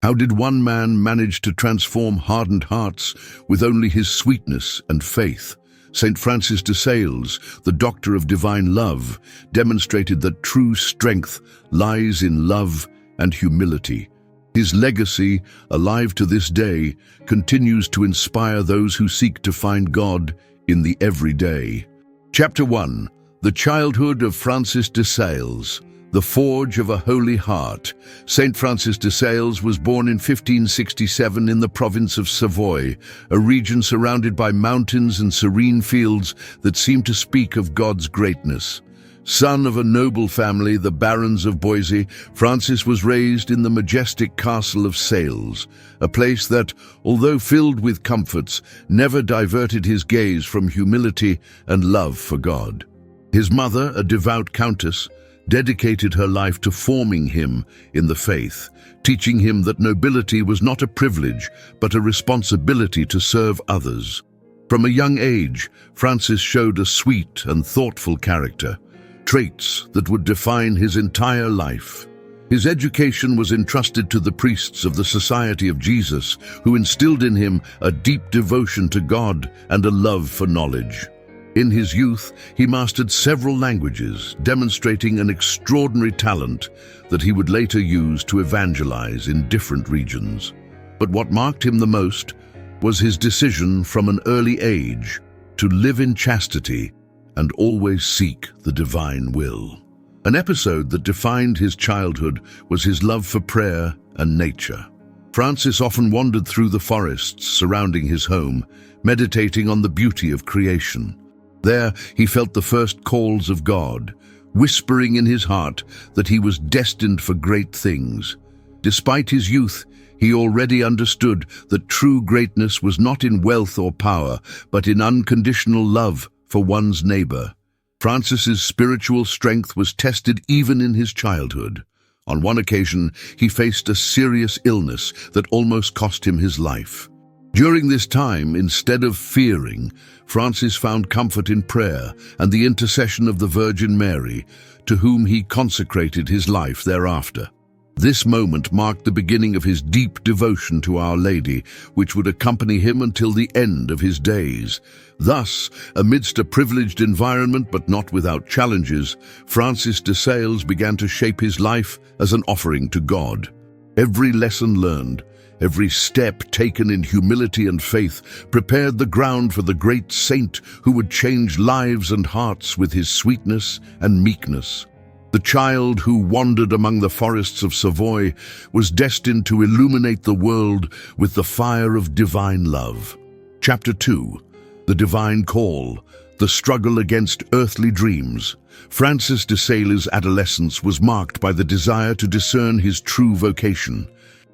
How did one man manage to transform hardened hearts with only his sweetness and faith? St. Francis de Sales, the doctor of divine love, demonstrated that true strength lies in love and humility. His legacy, alive to this day, continues to inspire those who seek to find God in the everyday. Chapter 1. The Childhood of Francis de Sales. The Forge of a Holy Heart. St. Francis de Sales was born in 1567 in the province of Savoy, a region surrounded by mountains and serene fields that seem to speak of God's greatness. Son of a noble family, the Barons of Boise, Francis was raised in the majestic castle of Sales, a place that, although filled with comforts, never diverted his gaze from humility and love for God. His mother, a devout countess, dedicated her life to forming him in the faith, teaching him that nobility was not a privilege, but a responsibility to serve others. From a young age, Francis showed a sweet and thoughtful character, traits that would define his entire life. His education was entrusted to the priests of the Society of Jesus, who instilled in him a deep devotion to God and a love for knowledge. In his youth, he mastered several languages, demonstrating an extraordinary talent that he would later use to evangelize in different regions. But what marked him the most was his decision from an early age to live in chastity and always seek the divine will. An episode that defined his childhood was his love for prayer and nature. Francis often wandered through the forests surrounding his home, meditating on the beauty of creation. There, he felt the first calls of God, whispering in his heart that he was destined for great things. Despite his youth, he already understood that true greatness was not in wealth or power, but in unconditional love for one's neighbor. Francis's spiritual strength was tested even in his childhood. On one occasion, he faced a serious illness that almost cost him his life. During this time, instead of fearing, Francis found comfort in prayer and the intercession of the Virgin Mary, to whom he consecrated his life thereafter. This moment marked the beginning of his deep devotion to Our Lady, which would accompany him until the end of his days. Thus, amidst a privileged environment but not without challenges, Francis de Sales began to shape his life as an offering to God. Every lesson learned, every step taken in humility and faith prepared the ground for the great saint who would change lives and hearts with his sweetness and meekness. The child who wandered among the forests of Savoy was destined to illuminate the world with the fire of divine love. Chapter 2. The Divine Call. The Struggle Against Earthly Dreams. Francis de Sales' adolescence was marked by the desire to discern his true vocation.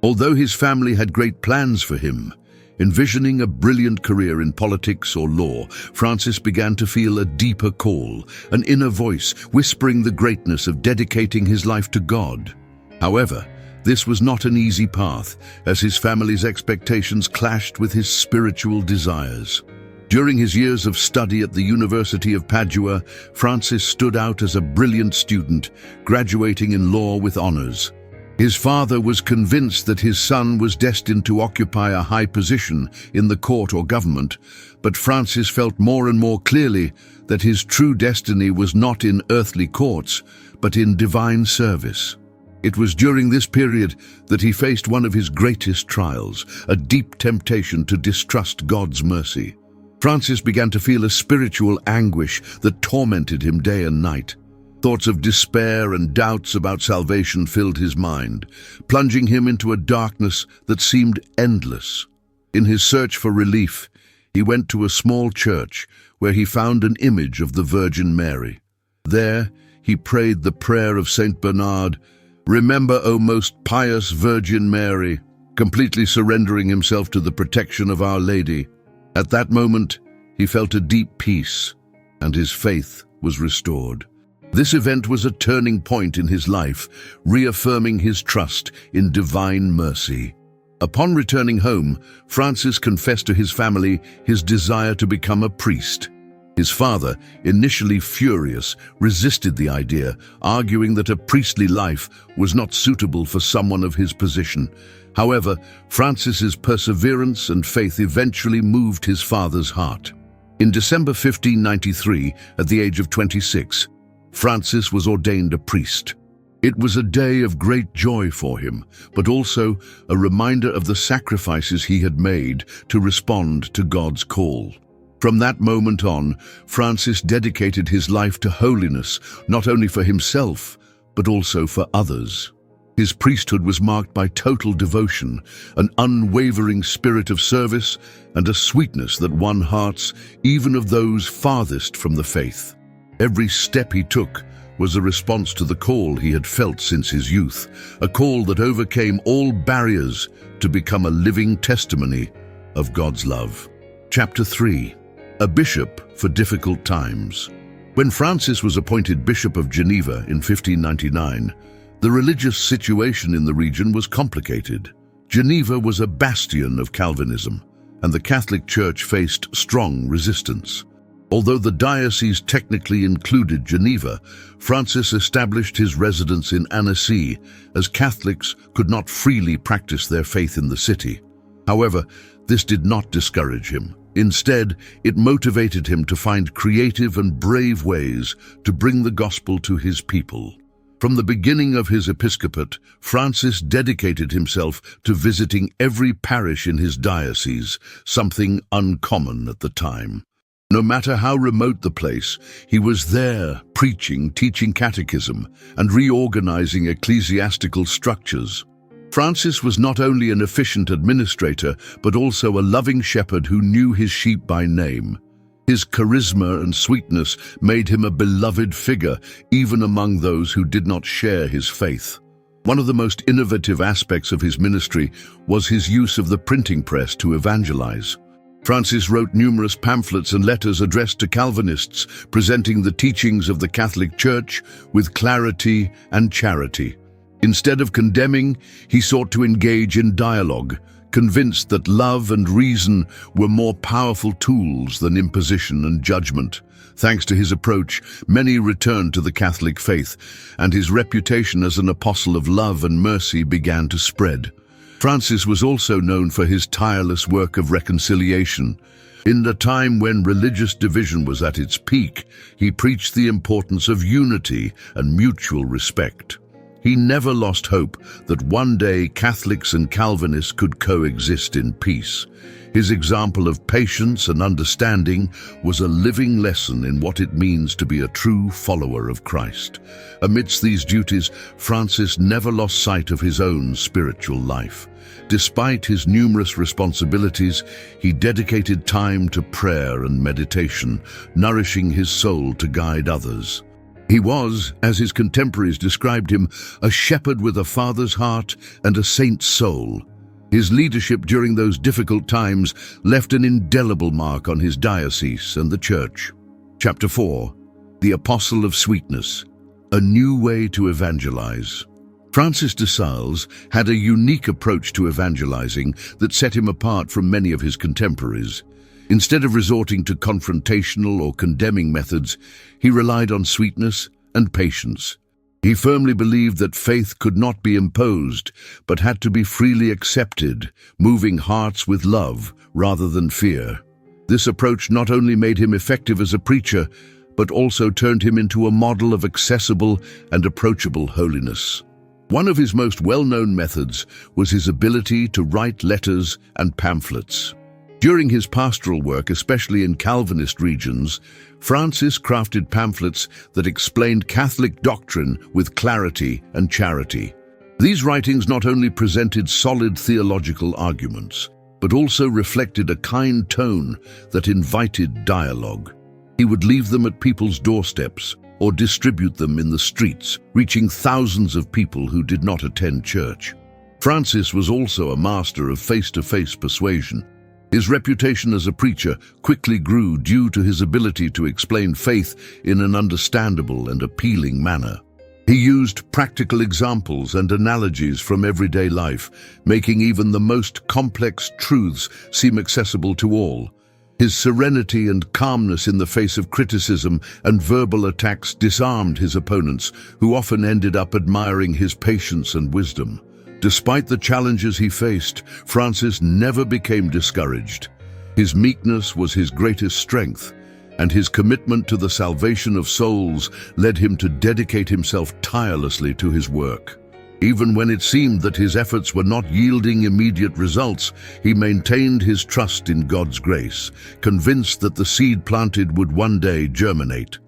Although his family had great plans for him, envisioning a brilliant career in politics or law, Francis began to feel a deeper call, an inner voice whispering the greatness of dedicating his life to God. However, this was not an easy path, as his family's expectations clashed with his spiritual desires. During his years of study at the University of Padua, Francis stood out as a brilliant student, graduating in law with honors. His father was convinced that his son was destined to occupy a high position in the court or government, but Francis felt more and more clearly that his true destiny was not in earthly courts, but in divine service. It was during this period that he faced one of his greatest trials, a deep temptation to distrust God's mercy. Francis began to feel a spiritual anguish that tormented him day and night. Thoughts of despair and doubts about salvation filled his mind, plunging him into a darkness that seemed endless. In his search for relief, he went to a small church where he found an image of the Virgin Mary. There, he prayed the prayer of Saint Bernard, "Remember, O most pious Virgin Mary," completely surrendering himself to the protection of Our Lady. At that moment, he felt a deep peace, and his faith was restored. This event was a turning point in his life, reaffirming his trust in divine mercy. Upon returning home, Francis confessed to his family his desire to become a priest. His father, initially furious, resisted the idea, arguing that a priestly life was not suitable for someone of his position. However, Francis's perseverance and faith eventually moved his father's heart. In December 1593, at the age of 26, Francis was ordained a priest. It was a day of great joy for him, but also a reminder of the sacrifices he had made to respond to God's call. From that moment on, Francis dedicated his life to holiness, not only for himself, but also for others. His priesthood was marked by total devotion, an unwavering spirit of service, and a sweetness that won hearts even of those farthest from the faith. Every step he took was a response to the call he had felt since his youth, a call that overcame all barriers to become a living testimony of God's love. Chapter 3. A bishop for difficult times. When Francis was appointed Bishop of Geneva in 1599, the religious situation in the region was complicated. Geneva was a bastion of Calvinism, and the Catholic Church faced strong resistance. Although the diocese technically included Geneva, Francis established his residence in Annecy, as Catholics could not freely practice their faith in the city. However, this did not discourage him. Instead, it motivated him to find creative and brave ways to bring the gospel to his people. From the beginning of his episcopate, Francis dedicated himself to visiting every parish in his diocese, something uncommon at the time. No matter how remote the place, he was there, preaching, teaching catechism, and reorganizing ecclesiastical structures. Francis was not only an efficient administrator, but also a loving shepherd who knew his sheep by name. His charisma and sweetness made him a beloved figure, even among those who did not share his faith. One of the most innovative aspects of his ministry was his use of the printing press to evangelize. Francis wrote numerous pamphlets and letters addressed to Calvinists, presenting the teachings of the Catholic Church with clarity and charity. Instead of condemning, he sought to engage in dialogue, convinced that love and reason were more powerful tools than imposition and judgment. Thanks to his approach, many returned to the Catholic faith, and his reputation as an apostle of love and mercy began to spread. Francis was also known for his tireless work of reconciliation. In the time when religious division was at its peak, he preached the importance of unity and mutual respect. He never lost hope that one day Catholics and Calvinists could coexist in peace. His example of patience and understanding was a living lesson in what it means to be a true follower of Christ. Amidst these duties, Francis never lost sight of his own spiritual life. Despite his numerous responsibilities, he dedicated time to prayer and meditation, nourishing his soul to guide others. He was, as his contemporaries described him, a shepherd with a father's heart and a saint's soul. His leadership during those difficult times left an indelible mark on his diocese and the Church. Chapter 4. The Apostle of Sweetness. A new way to evangelize. Francis de Sales had a unique approach to evangelizing that set him apart from many of his contemporaries. Instead of resorting to confrontational or condemning methods, he relied on sweetness and patience. He firmly believed that faith could not be imposed, but had to be freely accepted, moving hearts with love rather than fear. This approach not only made him effective as a preacher, but also turned him into a model of accessible and approachable holiness. One of his most well-known methods was his ability to write letters and pamphlets. During his pastoral work, especially in Calvinist regions, Francis crafted pamphlets that explained Catholic doctrine with clarity and charity. These writings not only presented solid theological arguments, but also reflected a kind tone that invited dialogue. He would leave them at people's doorsteps or distribute them in the streets, reaching thousands of people who did not attend church. Francis was also a master of face-to-face persuasion. His reputation as a preacher quickly grew due to his ability to explain faith in an understandable and appealing manner. He used practical examples and analogies from everyday life, making even the most complex truths seem accessible to all. His serenity and calmness in the face of criticism and verbal attacks disarmed his opponents, who often ended up admiring his patience and wisdom. Despite the challenges he faced, Francis never became discouraged. His meekness was his greatest strength, and his commitment to the salvation of souls led him to dedicate himself tirelessly to his work. Even when it seemed that his efforts were not yielding immediate results, he maintained his trust in God's grace, convinced that the seed planted would one day germinate.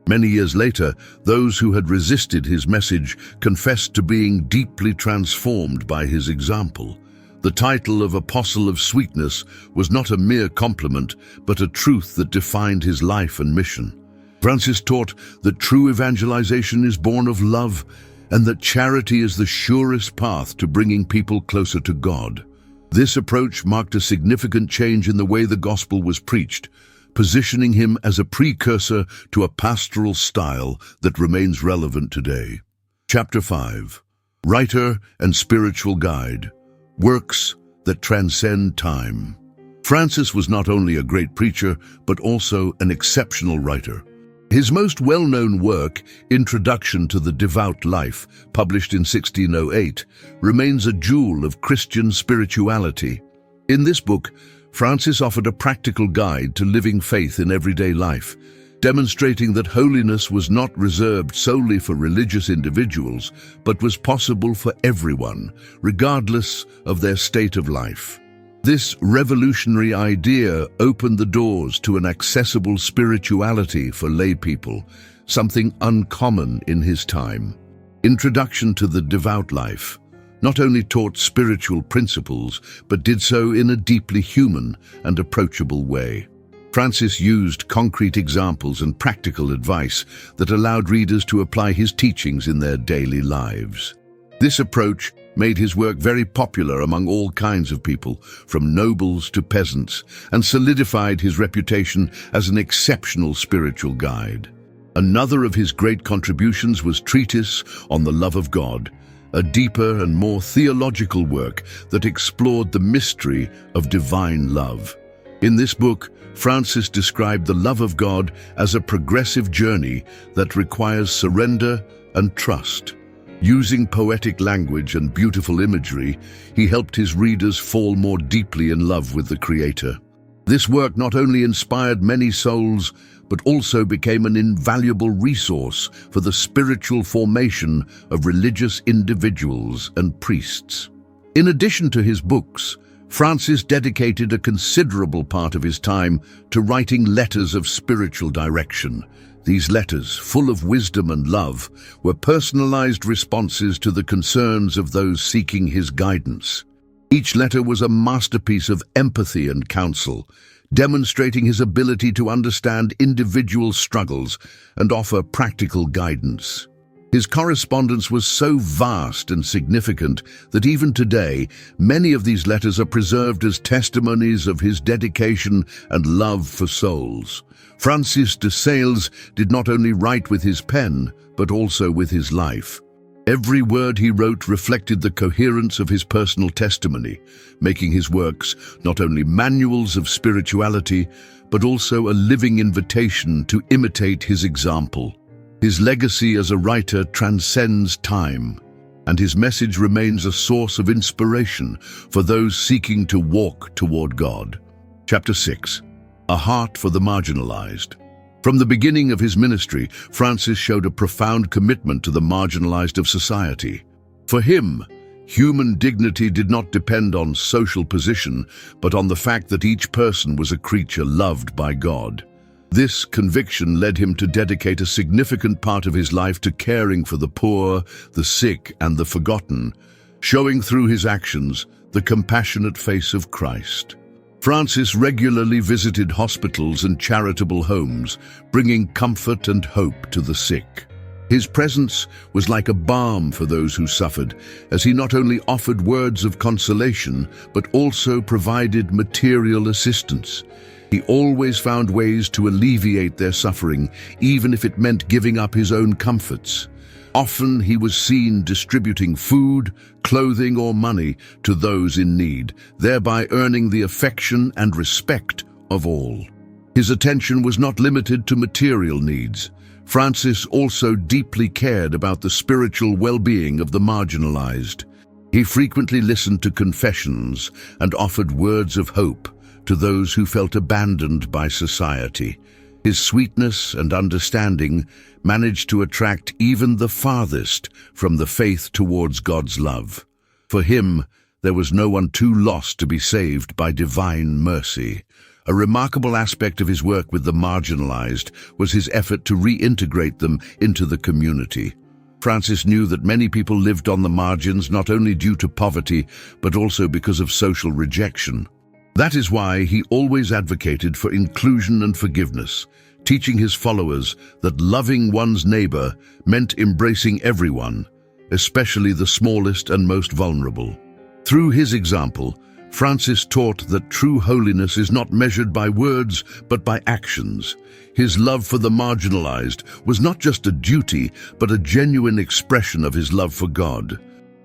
Many years later, those who had resisted his message confessed to being deeply transformed by his example. The title of Apostle of Sweetness was not a mere compliment, but a truth that defined his life and mission. Francis taught that true evangelization is born of love, and that charity is the surest path to bringing people closer to God. This approach marked a significant change in the way the gospel was preached, positioning him as a precursor to a pastoral style that remains relevant today. Chapter 5. Writer and Spiritual Guide. Works that transcend time. Francis was not only a great preacher, but also an exceptional writer. His most well-known work, Introduction to the Devout Life, published in 1608, remains a jewel of Christian spirituality. In this book, Francis offered a practical guide to living faith in everyday life, demonstrating that holiness was not reserved solely for religious individuals, but was possible for everyone, regardless of their state of life. This revolutionary idea opened the doors to an accessible spirituality for lay people, something uncommon in his time. Introduction to the Devout Life not only taught spiritual principles, but did so in a deeply human and approachable way. Francis used concrete examples and practical advice that allowed readers to apply his teachings in their daily lives. This approach made his work very popular among all kinds of people, from nobles to peasants, and solidified his reputation as an exceptional spiritual guide. Another of his great contributions was Treatise on the Love of God, a deeper and more theological work that explored the mystery of divine love. In this book, Francis described the love of God as a progressive journey that requires surrender and trust. Using poetic language and beautiful imagery, he helped his readers fall more deeply in love with the Creator. This work not only inspired many souls, but also became an invaluable resource for the spiritual formation of religious individuals and priests. In addition to his books, Francis dedicated a considerable part of his time to writing letters of spiritual direction. These letters, full of wisdom and love, were personalized responses to the concerns of those seeking his guidance. Each letter was a masterpiece of empathy and counsel, demonstrating his ability to understand individual struggles and offer practical guidance. His correspondence was so vast and significant that even today, many of these letters are preserved as testimonies of his dedication and love for souls. Francis de Sales did not only write with his pen, but also with his life. Every word he wrote reflected the coherence of his personal testimony, making his works not only manuals of spirituality, but also a living invitation to imitate his example. His legacy as a writer transcends time, and his message remains a source of inspiration for those seeking to walk toward God. Chapter 6. A Heart for the Marginalized. From the beginning of his ministry, Francis showed a profound commitment to the marginalized of society. For him, human dignity did not depend on social position, but on the fact that each person was a creature loved by God. This conviction led him to dedicate a significant part of his life to caring for the poor, the sick, and the forgotten, showing through his actions the compassionate face of Christ. Francis regularly visited hospitals and charitable homes, bringing comfort and hope to the sick. His presence was like a balm for those who suffered, as he not only offered words of consolation, but also provided material assistance. He always found ways to alleviate their suffering, even if it meant giving up his own comforts. Often he was seen distributing food, clothing, or money to those in need, thereby earning the affection and respect of all. His attention was not limited to material needs. Francis also deeply cared about the spiritual well-being of the marginalized. He frequently listened to confessions and offered words of hope to those who felt abandoned by society. His sweetness and understanding managed to attract even the farthest from the faith towards God's love. For him, there was no one too lost to be saved by divine mercy. A remarkable aspect of his work with the marginalized was his effort to reintegrate them into the community. Francis knew that many people lived on the margins not only due to poverty, but also because of social rejection. That is why he always advocated for inclusion and forgiveness, teaching his followers that loving one's neighbor meant embracing everyone, especially the smallest and most vulnerable. Through his example, Francis taught that true holiness is not measured by words, but by actions. His love for the marginalized was not just a duty, but a genuine expression of his love for God.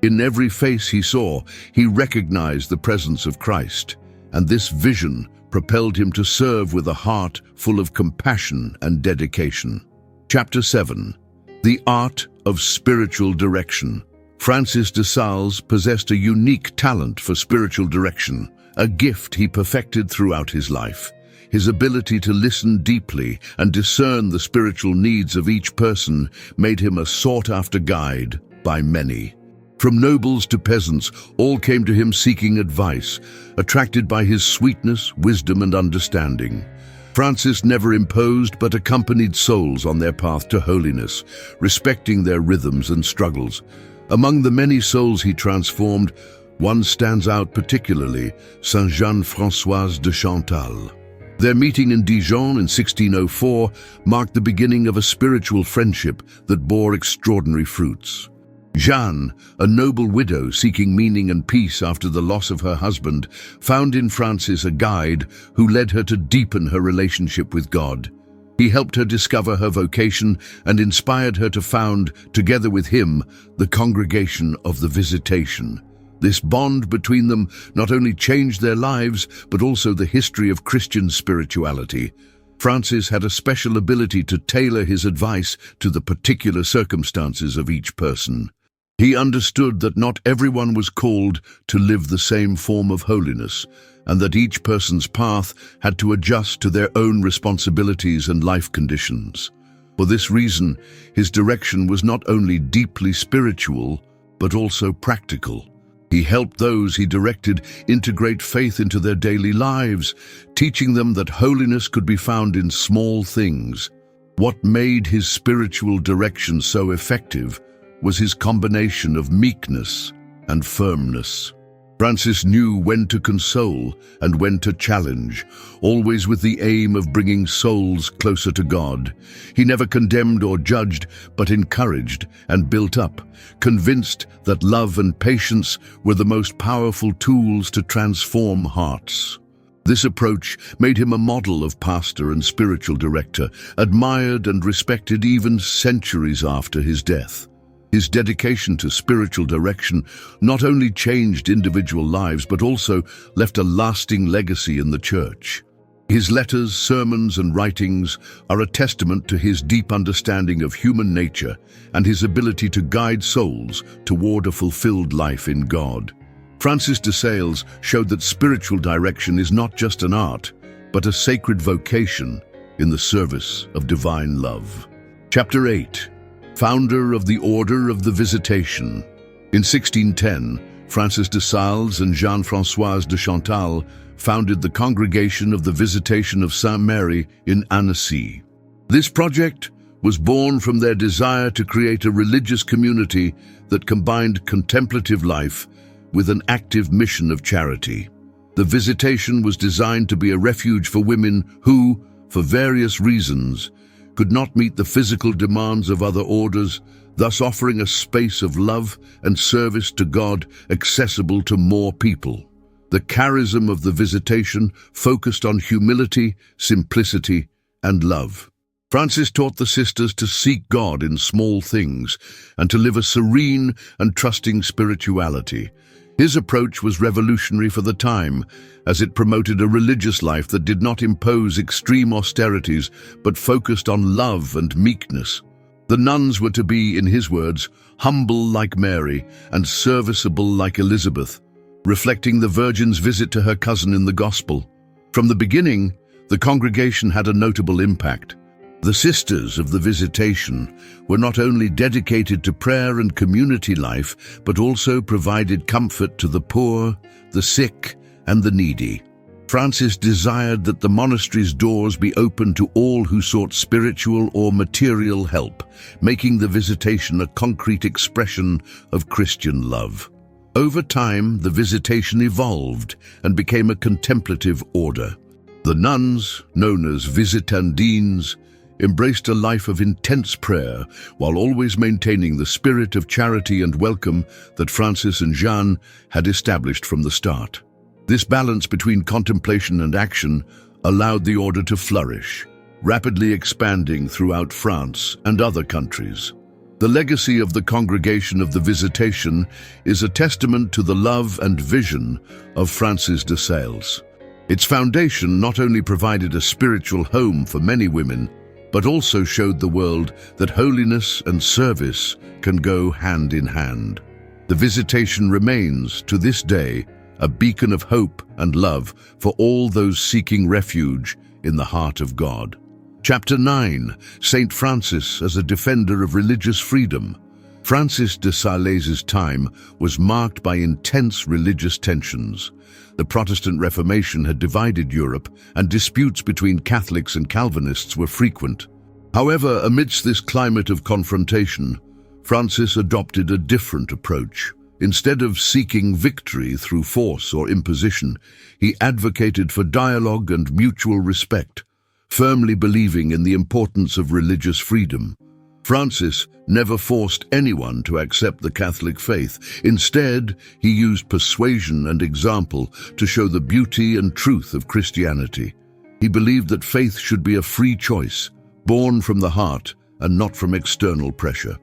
In every face he saw, he recognized the presence of Christ, and this vision propelled him to serve with a heart full of compassion and dedication. Chapter 7. The Art of Spiritual Direction. Francis de Sales possessed a unique talent for spiritual direction, a gift he perfected throughout his life. His ability to listen deeply and discern the spiritual needs of each person made him a sought-after guide by many. From nobles to peasants, all came to him seeking advice, attracted by his sweetness, wisdom, and understanding. Francis never imposed but accompanied souls on their path to holiness, respecting their rhythms and struggles. Among the many souls he transformed, one stands out particularly, Saint Jean-François de Chantal. Their meeting in Dijon in 1604 marked the beginning of a spiritual friendship that bore extraordinary fruits. Jeanne, a noble widow seeking meaning and peace after the loss of her husband, found in Francis a guide who led her to deepen her relationship with God. He helped her discover her vocation and inspired her to found, together with him, the Congregation of the Visitation. This bond between them not only changed their lives, but also the history of Christian spirituality. Francis had a special ability to tailor his advice to the particular circumstances of each person. He understood that not everyone was called to live the same form of holiness, and that each person's path had to adjust to their own responsibilities and life conditions. For this reason, his direction was not only deeply spiritual, but also practical. He helped those he directed integrate faith into their daily lives, teaching them that holiness could be found in small things. What made his spiritual direction so effective was his combination of meekness and firmness. Francis knew when to console and when to challenge, always with the aim of bringing souls closer to God. He never condemned or judged, but encouraged and built up, convinced that love and patience were the most powerful tools to transform hearts. This approach made him a model of pastor and spiritual director, admired and respected even centuries after his death. His dedication to spiritual direction not only changed individual lives, but also left a lasting legacy in the Church. His letters, sermons, and writings are a testament to his deep understanding of human nature and his ability to guide souls toward a fulfilled life in God. Francis de Sales showed that spiritual direction is not just an art, but a sacred vocation in the service of divine love. Chapter 8. Founder of the Order of the Visitation. In 1610, Francis de Sales and Jean-François de Chantal founded the Congregation of the Visitation of Saint Mary in Annecy. This project was born from their desire to create a religious community that combined contemplative life with an active mission of charity. The Visitation was designed to be a refuge for women who, for various reasons, could not meet the physical demands of other orders, thus offering a space of love and service to God accessible to more people. The charism of the Visitation focused on humility, simplicity, and love. Francis taught the sisters to seek God in small things and to live a serene and trusting spirituality. His approach was revolutionary for the time, as it promoted a religious life that did not impose extreme austerities, but focused on love and meekness. The nuns were to be, in his words, humble like Mary and serviceable like Elizabeth, reflecting the Virgin's visit to her cousin in the Gospel. From the beginning, the congregation had a notable impact. The Sisters of the Visitation were not only dedicated to prayer and community life, but also provided comfort to the poor, the sick, and the needy. Francis desired that the monastery's doors be open to all who sought spiritual or material help, making the Visitation a concrete expression of Christian love. Over time, the Visitation evolved and became a contemplative order. The nuns, known as Visitandines, embraced a life of intense prayer while always maintaining the spirit of charity and welcome that Francis and Jeanne had established from the start. This balance between contemplation and action allowed the order to flourish, rapidly expanding throughout France and other countries. The legacy of the Congregation of the Visitation is a testament to the love and vision of Francis de Sales. Its foundation not only provided a spiritual home for many women, but also showed the world that holiness and service can go hand in hand. The Visitation remains, to this day, a beacon of hope and love for all those seeking refuge in the heart of God. Chapter 9. Saint Francis as a defender of religious freedom. Francis de Sales's time was marked by intense religious tensions. The Protestant Reformation had divided Europe, and disputes between Catholics and Calvinists were frequent. However, amidst this climate of confrontation, Francis adopted a different approach. Instead of seeking victory through force or imposition, he advocated for dialogue and mutual respect, firmly believing in the importance of religious freedom. Francis never forced anyone to accept the Catholic faith. Instead, he used persuasion and example to show the beauty and truth of Christianity. He believed that faith should be a free choice, born from the heart and not from external pressure.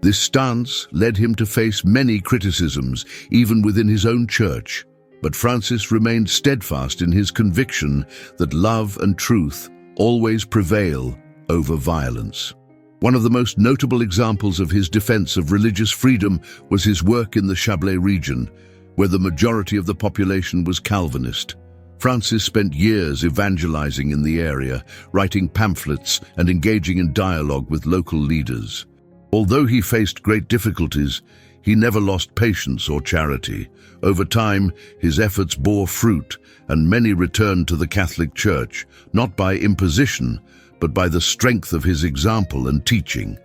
This stance led him to face many criticisms, even within his own church. But Francis remained steadfast in his conviction that love and truth always prevail over violence. One of the most notable examples of his defense of religious freedom was his work in the Chablais region, where the majority of the population was Calvinist. Francis spent years evangelizing in the area, writing pamphlets and engaging in dialogue with local leaders. Although he faced great difficulties, he never lost patience or charity. Over time, his efforts bore fruit, and many returned to the Catholic Church, not by imposition, but by the strength of his example and teaching.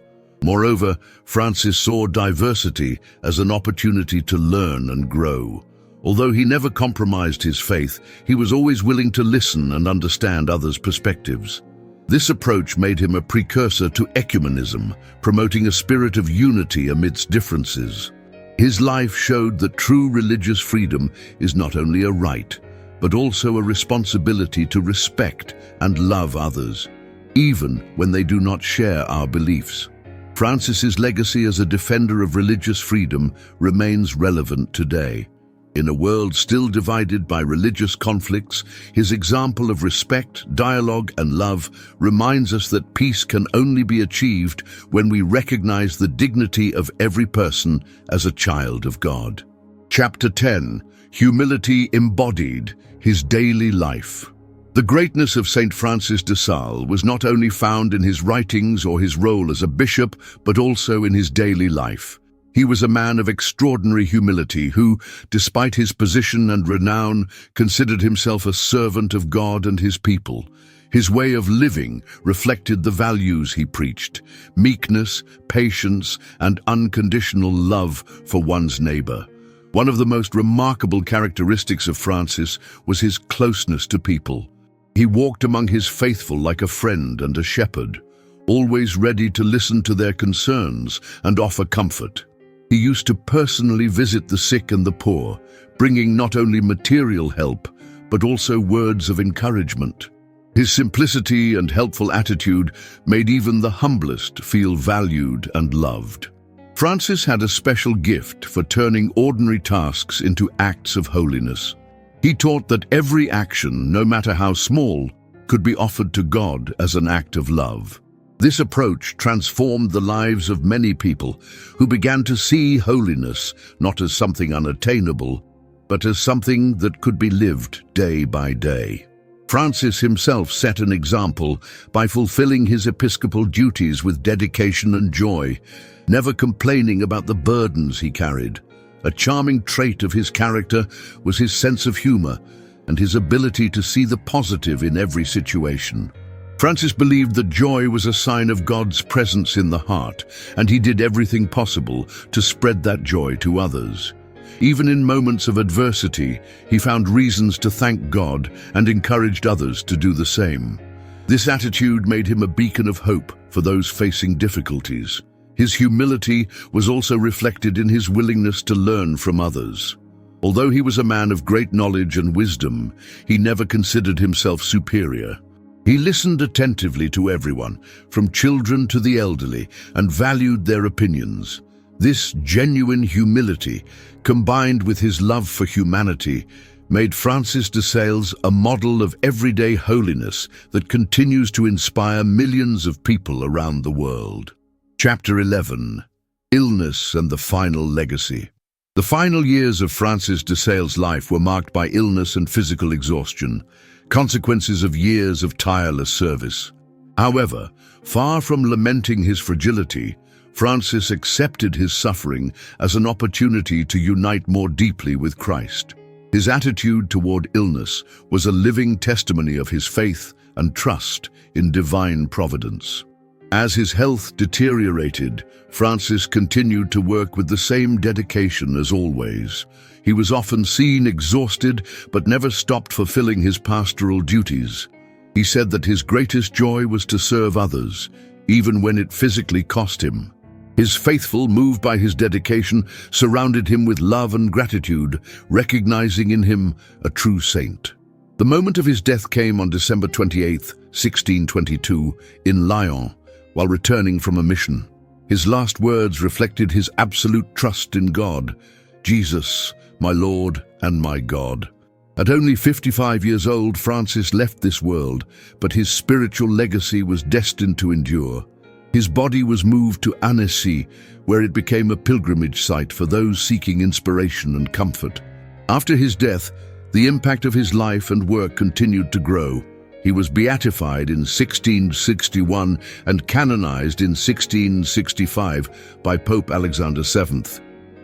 Moreover, Francis saw diversity as an opportunity to learn and grow. Although he never compromised his faith, he was always willing to listen and understand others' perspectives. This approach made him a precursor to ecumenism, promoting a spirit of unity amidst differences. His life showed that true religious freedom is not only a right, but also a responsibility to respect and love others, even when they do not share our beliefs. Francis's legacy as a defender of religious freedom remains relevant today. In a world still divided by religious conflicts, his example of respect, dialogue, and love reminds us that peace can only be achieved when we recognize the dignity of every person as a child of God. Chapter 10. Humility embodied, his daily life. The greatness of Saint Francis de Sales was not only found in his writings or his role as a bishop, but also in his daily life. He was a man of extraordinary humility who, despite his position and renown, considered himself a servant of God and his people. His way of living reflected the values he preached: meekness, patience, and unconditional love for one's neighbor. One of the most remarkable characteristics of Francis was his closeness to people. He walked among his faithful like a friend and a shepherd, always ready to listen to their concerns and offer comfort. He used to personally visit the sick and the poor, bringing not only material help, but also words of encouragement. His simplicity and helpful attitude made even the humblest feel valued and loved. Francis had a special gift for turning ordinary tasks into acts of holiness. He taught that every action, no matter how small, could be offered to God as an act of love. This approach transformed the lives of many people who began to see holiness not as something unattainable, but as something that could be lived day by day. Francis himself set an example by fulfilling his episcopal duties with dedication and joy, never complaining about the burdens he carried. A charming trait of his character was his sense of humor and his ability to see the positive in every situation. Francis believed that joy was a sign of God's presence in the heart, and he did everything possible to spread that joy to others. Even in moments of adversity, he found reasons to thank God and encouraged others to do the same. This attitude made him a beacon of hope for those facing difficulties. His humility was also reflected in his willingness to learn from others. Although he was a man of great knowledge and wisdom, he never considered himself superior. He listened attentively to everyone, from children to the elderly, and valued their opinions. This genuine humility, combined with his love for humanity, made Francis de Sales a model of everyday holiness that continues to inspire millions of people around the world. Chapter 11. Illness and the Final Legacy. The final years of Francis de Sales' life were marked by illness and physical exhaustion, consequences of years of tireless service. However, far from lamenting his fragility, Francis accepted his suffering as an opportunity to unite more deeply with Christ. His attitude toward illness was a living testimony of his faith and trust in divine providence. As his health deteriorated, Francis continued to work with the same dedication as always. He was often seen exhausted, but never stopped fulfilling his pastoral duties. He said that his greatest joy was to serve others, even when it physically cost him. His faithful, moved by his dedication, surrounded him with love and gratitude, recognizing in him a true saint. The moment of his death came on December 28, 1622, in Lyon, while returning from a mission. His last words reflected his absolute trust in God. Jesus, my Lord and my God. At only 55 years old, Francis left this world, but his spiritual legacy was destined to endure. His body was moved to Annecy, where it became a pilgrimage site for those seeking inspiration and comfort. After his death, the impact of his life and work continued to grow. He was beatified in 1661 and canonized in 1665 by Pope Alexander VII.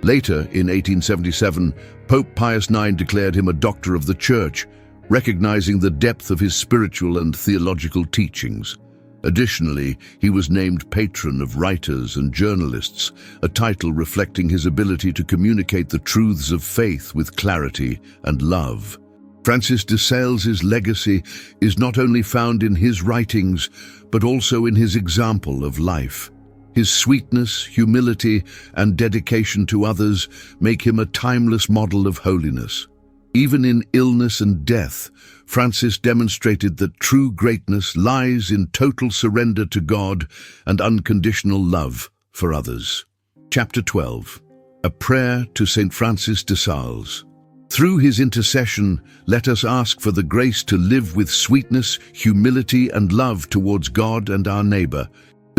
Later, in 1877, Pope Pius IX declared him a doctor of the Church, recognizing the depth of his spiritual and theological teachings. Additionally, he was named Patron of Writers and Journalists, a title reflecting his ability to communicate the truths of faith with clarity and love. Francis de Sales' legacy is not only found in his writings, but also in his example of life. His sweetness, humility, and dedication to others make him a timeless model of holiness. Even in illness and death, Francis demonstrated that true greatness lies in total surrender to God and unconditional love for others. Chapter 12. A Prayer to St. Francis de Sales. Through his intercession, let us ask for the grace to live with sweetness, humility, and love towards God and our neighbor.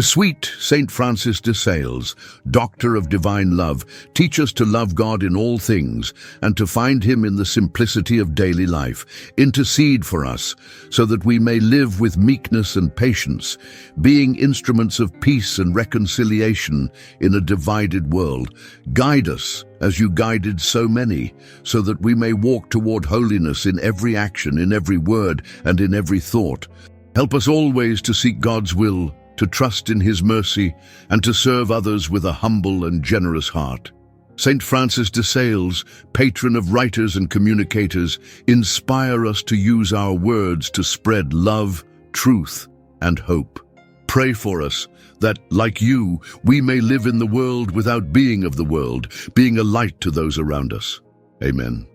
The sweet St. Francis de Sales, Doctor of Divine Love, teach us to love God in all things and to find Him in the simplicity of daily life. Intercede for us so that we may live with meekness and patience, being instruments of peace and reconciliation in a divided world. Guide us as you guided so many, so that we may walk toward holiness in every action, in every word, and in every thought. Help us always to seek God's will, to trust in His mercy, and to serve others with a humble and generous heart. St. Francis de Sales, patron of writers and communicators, inspire us to use our words to spread love, truth, and hope. Pray for us that, like you, we may live in the world without being of the world, being a light to those around us. Amen.